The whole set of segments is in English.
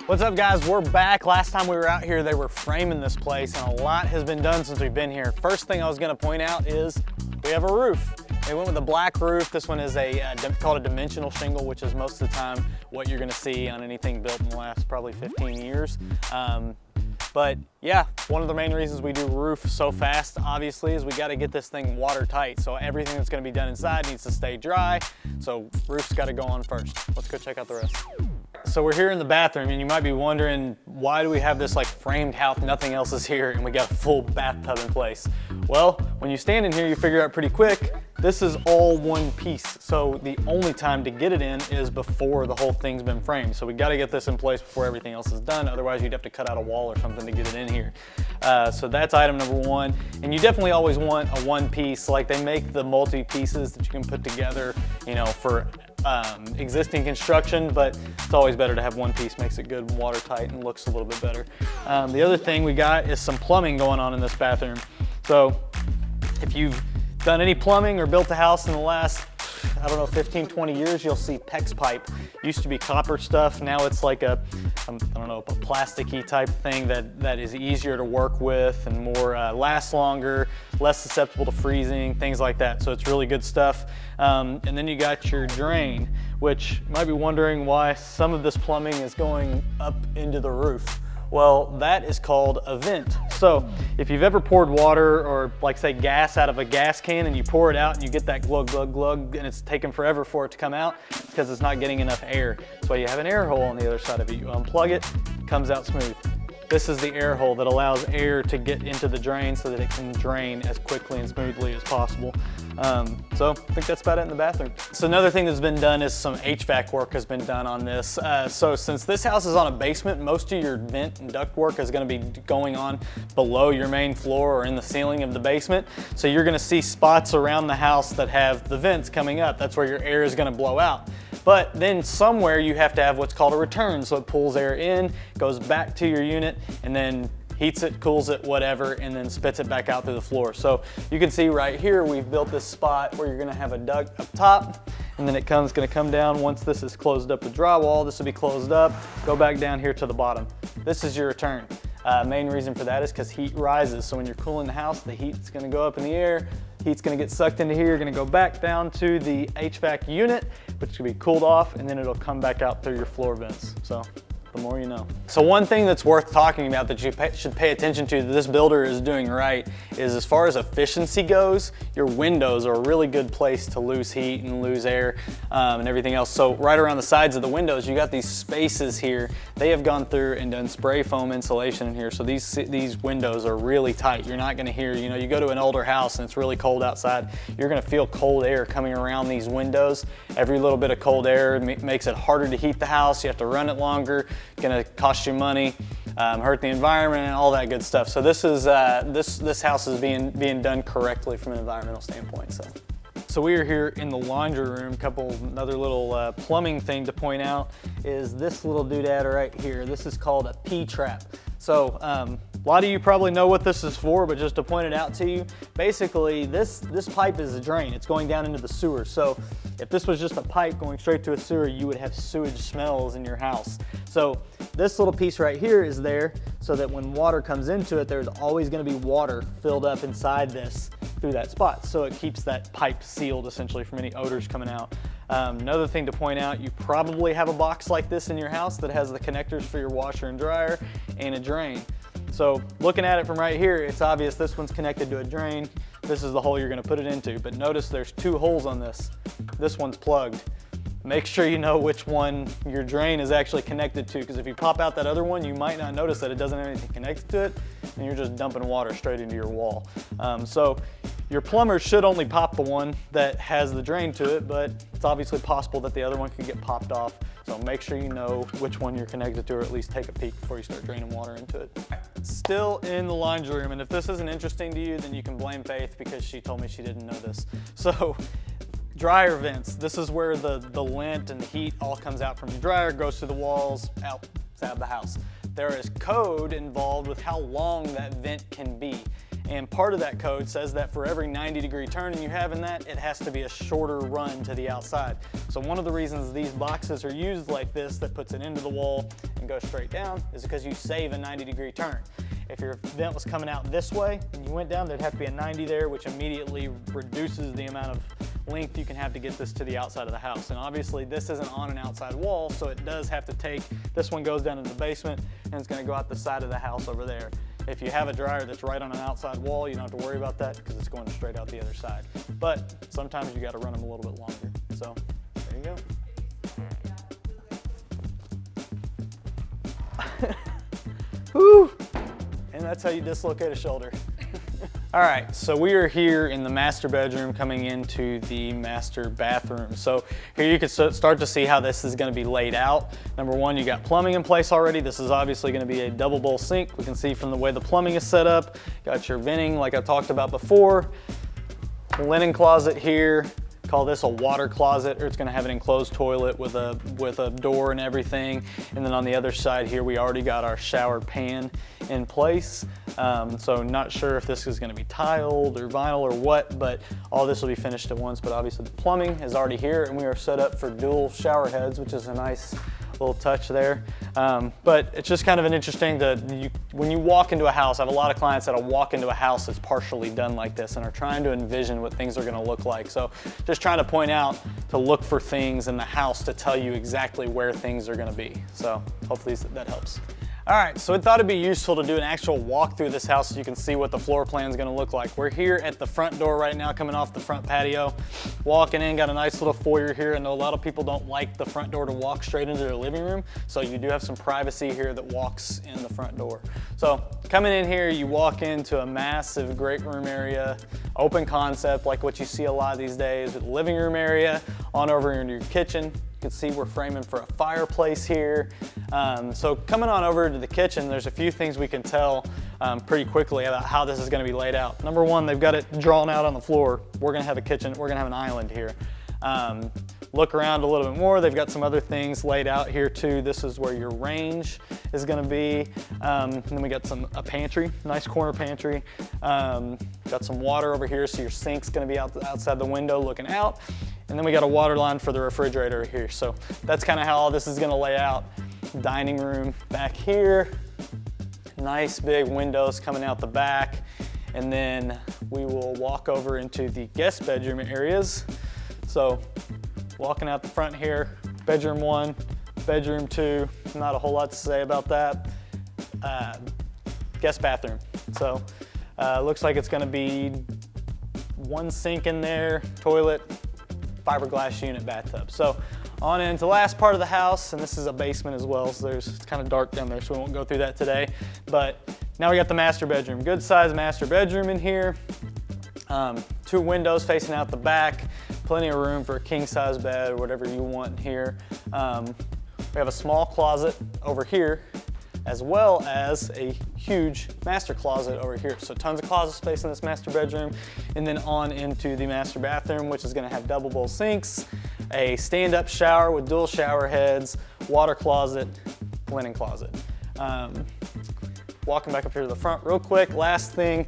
What's up guys, we're back. Last time we were out here, they were framing this place and a lot has been done since we've been here. First thing I was gonna point out is we have a roof. They went with a black roof. This one is called a dimensional shingle, which is most of the time what you're gonna see on anything built in the last probably 15 years. But yeah, one of the main reasons we do roof so fast, obviously, is we gotta get this thing watertight. So everything that's gonna be done inside needs to stay dry. So roof's gotta go on first. Let's go check out the rest. So we're here in the bathroom and you might be wondering, why do we have this like framed house, nothing else is here and we got a full bathtub in place? Well, when you stand in here, you figure out pretty quick, this is all one piece. So the only time to get it in is before the whole thing's been framed. So we gotta get this in place before everything else is done. Otherwise you'd have to cut out a wall or something to get it in here. So that's item number one. And you definitely always want a one piece, like they make the multi-pieces that you can put together, you know, for existing construction, but it's always better to have one piece, makes it good and watertight and looks a little bit better. The other thing we got is some plumbing going on in this bathroom. So if you've done any plumbing or built a house in the last, I don't know, 15, 20 years, you'll see PEX pipe. Used to be copper stuff, now it's like I don't know, a plasticky type thing that is easier to work with and more lasts longer, less susceptible to freezing, things like that. So it's really good stuff. And then you got your drain, which you might be wondering why some of this plumbing is going up into the roof. Well, that is called a vent. So if you've ever poured water or like say gas out of a gas can and you pour it out and you get that glug, glug, glug, and it's taken forever for it to come out because it's not getting enough air. That's why you have an air hole on the other side of it. You unplug it, it comes out smooth. This is the air hole that allows air to get into the drain so that it can drain as quickly and smoothly as possible. So I think that's about it in the bathroom. So another thing that's been done is some HVAC work has been done on this. So since this house is on a basement, most of your vent and duct work is gonna be going on below your main floor or in the ceiling of the basement. So you're gonna see spots around the house that have the vents coming up. That's where your air is gonna blow out. But then somewhere you have to have what's called a return. So it pulls air in, goes back to your unit, and then heats it, cools it, whatever, and then spits it back out through the floor. So you can see right here, we've built this spot where you're gonna have a duct up top, and then it's gonna come down. Once this is closed up with drywall, this will be closed up, go back down here to the bottom. This is your return. Main reason for that is because heat rises. So when you're cooling the house, the heat's gonna go up in the air, heat's gonna get sucked into here, gonna go back down to the HVAC unit, which can be cooled off, and then it'll come back out through your floor vents. So the more you know. So one thing that's worth talking about that you should pay attention to that this builder is doing right is, as far as efficiency goes, your windows are a really good place to lose heat and lose air and everything else. So right around the sides of the windows, you got these spaces here. They have gone through and done spray foam insulation in here. So these windows are really tight. You're not gonna hear, you know, you go to an older house and it's really cold outside, you're gonna feel cold air coming around these windows. Every little bit of cold air makes it harder to heat the house. You have to run it longer. Gonna cost you money, hurt the environment, and all that good stuff. So this is this house is being done correctly from an environmental standpoint. So we are here in the laundry room. Another little plumbing thing to point out is this little doodad right here. This is called a P-trap. So a lot of you probably know what this is for, but just to point it out to you, basically this pipe is a drain. It's going down into the sewer. So if this was just a pipe going straight to a sewer, you would have sewage smells in your house. So this little piece right here is there so that when water comes into it, there's always gonna be water filled up inside this through that spot. So it keeps that pipe sealed essentially from any odors coming out. Another thing to point out, you probably have a box like this in your house that has the connectors for your washer and dryer and a drain. So looking at it from right here, it's obvious this one's connected to a drain. This is the hole you're gonna put it into, but notice there's two holes on this. This one's plugged. Make sure you know which one your drain is actually connected to, because if you pop out that other one, you might not notice that it doesn't have anything connected to it, and you're just dumping water straight into your wall. So your plumber should only pop the one that has the drain to it, but it's obviously possible that the other one could get popped off. So make sure you know which one you're connected to, or at least take a peek before you start draining water into it. Still in the laundry room, and if this isn't interesting to you, then you can blame Faith because she told me she didn't know this. So dryer vents. This is where the lint and the heat all comes out from your dryer, goes through the walls, outside of the house. There is code involved with how long that vent can be. And part of that code says that for every 90-degree turn you have in that, it has to be a shorter run to the outside. So one of the reasons these boxes are used like this, that puts it into the wall and and go straight down is because you save a 90-degree turn. If your vent was coming out this way and you went down, there'd have to be a 90 there, which immediately reduces the amount of length you can have to get this to the outside of the house. And obviously this isn't on an outside wall, so it does have to take, this one goes down into the basement and it's gonna go out the side of the house over there. If you have a dryer that's right on an outside wall, you don't have to worry about that because it's going straight out the other side. But sometimes you gotta run them a little bit longer. So there you go. Woo! And that's how you dislocate a shoulder. All right, so we are here in the master bedroom coming into the master bathroom. So here you can start to see how this is gonna be laid out. Number one, you got plumbing in place already. This is obviously gonna be a double bowl sink. We can see from the way the plumbing is set up. Got your venting like I talked about before. Linen closet here. Call this a water closet, or it's gonna have an enclosed toilet with a door and everything. And then on the other side here, we already got our shower pan in place. So not sure if this is gonna be tiled or vinyl or what, but all this will be finished at once. But obviously the plumbing is already here and we are set up for dual shower heads, which is a nice little touch there. But it's just kind of an interesting, when you walk into a house, I have a lot of clients that'll walk into a house that's partially done like this and are trying to envision what things are gonna look like. So just trying to point out to look for things in the house to tell you exactly where things are gonna be. So hopefully that helps. All right, so we thought it'd be useful to do an actual walk through this house so you can see what the floor plan is gonna look like. We're here at the front door right now, coming off the front patio. Walking in, got a nice little foyer here. I know a lot of people don't like the front door to walk straight into their living room, so you do have some privacy here that walks in the front door. So coming in here, you walk into a massive great room area, open concept like what you see a lot these days, with the living room area, on over into your kitchen. You can see we're framing for a fireplace here. So coming on over to the kitchen, there's a few things we can tell pretty quickly about how this is gonna be laid out. Number one, they've got it drawn out on the floor. We're gonna have a kitchen, we're gonna have an island here. Look around a little bit more, they've got some other things laid out here too. This is where your range is gonna be. And then we got a pantry, nice corner pantry. Got some water over here, so your sink's gonna be outside the window looking out. And then we got a water line for the refrigerator here. So that's kind of how all this is gonna lay out. Dining room back here. Nice big windows coming out the back. And then we will walk over into the guest bedroom areas. So walking out the front here, bedroom 1, bedroom 2, not a whole lot to say about that. Guest bathroom. So looks like it's gonna be one sink in there, toilet, fiberglass unit, bathtub. So on into the last part of the house, and this is a basement as well, so it's kind of dark down there, so we won't go through that today. But now we got the master bedroom. Good size master bedroom in here. 2 windows facing out the back, plenty of room for a king size bed or whatever you want here. We have a small closet over here, as well as a huge master closet over here. So tons of closet space in this master bedroom, and then on into the master bathroom, which is gonna have double bowl sinks, a stand-up shower with dual shower heads, water closet, linen closet. Walking back up here to the front real quick, last thing,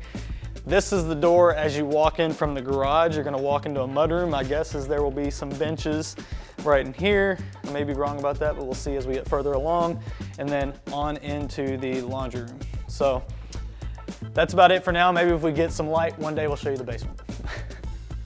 this is the door as you walk in from the garage. You're gonna walk into a mudroom. My guess is there will be some benches right in here. I may be wrong about that, but we'll see as we get further along. And then on into the laundry room. So that's about it for now. Maybe if we get some light, one day we'll show you the basement.